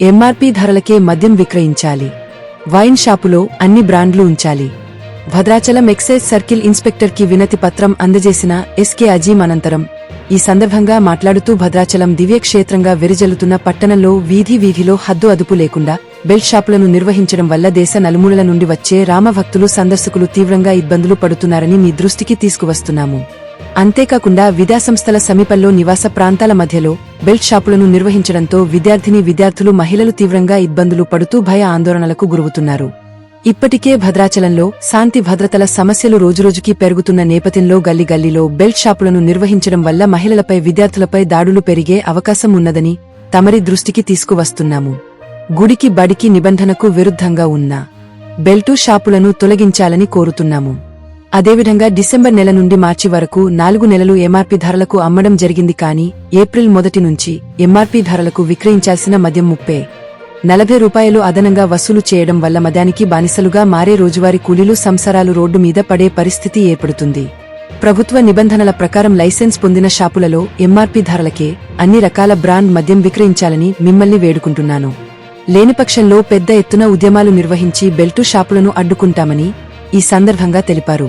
MRP ధరలకే మద్యం విక్రయించాలి. వైన్ షాపులో అన్ని బ్రాండ్లు ఉంచాలి. భద్రాచలం ఎక్సైజ్ సర్కిల్ ఇన్స్పెక్టర్కి వినతి పత్రం అందజేసిన ఎస్కే అజీం అనంతరం ఈ సందర్భంగా మాట్లాడుతూ భద్రాచలం దివ్యక్షేత్రంగా వెరిజల్లుతున్న పట్టణంలో వీధిలో హద్దు అదుపు లేకుండా బెల్ట్ షాపులను నిర్వహించడం వల్ల దేశ నలుమూలల నుండి వచ్చే రామభక్తులు సందర్శకులు తీవ్రంగా ఇబ్బందులు పడుతున్నారని మీ దృష్టికి తీసుకువస్తున్నాము. అంతేకాకుండా విద్యాసంస్థల సమీపంలో నివాస ప్రాంతాల మధ్యలో బెల్ట్ షాపులను నిర్వహించడంతో విద్యార్థులు మహిళలు తీవ్రంగా ఇబ్బందులు పడుతూ భయ ఆందోళనలకు గురవుతున్నారు. ఇప్పటికే భద్రాచలంలో శాంతి భద్రతల సమస్యలు రోజురోజుకీ పెరుగుతున్న నేపథ్యంలో గల్లీలో బెల్ట్ షాపులను నిర్వహించడం వల్ల మహిళలపై విద్యార్థులపై దాడులు పెరిగే అవకాశం ఉన్నదని తమరి దృష్టికి తీసుకువస్తున్నాము. గుడికి బడికి నిబంధనకు విరుద్ధంగా ఉన్న బెల్టు షాపులను తొలగించాలని కోరుతున్నాము. అదేవిధంగా డిసెంబర్ నెల నుండి మార్చి వరకు 4 నెలలు ఎంఆర్పీ ధరలకు అమ్మడం జరిగింది. కానీ ఏప్రిల్ 1 నుంచి ఎంఆర్పీ ధరలకు విక్రయించాల్సిన మద్యం 30-40 రూపాయలు అదనంగా వసూలు చేయడం వల్ల మద్యానికి బానిసలుగా మారే రోజువారీ కూలీలు సంసారాలు రోడ్డు మీద పడే పరిస్థితి ఏర్పడుతుంది. ప్రభుత్వ నిబంధనల ప్రకారం లైసెన్స్ పొందిన షాపులలో ఎంఆర్పీ ధరలకే అన్ని రకాల బ్రాండ్ మద్యం విక్రయించాలని మిమ్మల్ని వేడుకుంటున్నాను. లేనిపక్షంలో పెద్ద ఎత్తున ఉద్యమాలు నిర్వహించి బెల్టు షాపులను అడ్డుకుంటామని ఈ సందర్భంగా తెలిపారు.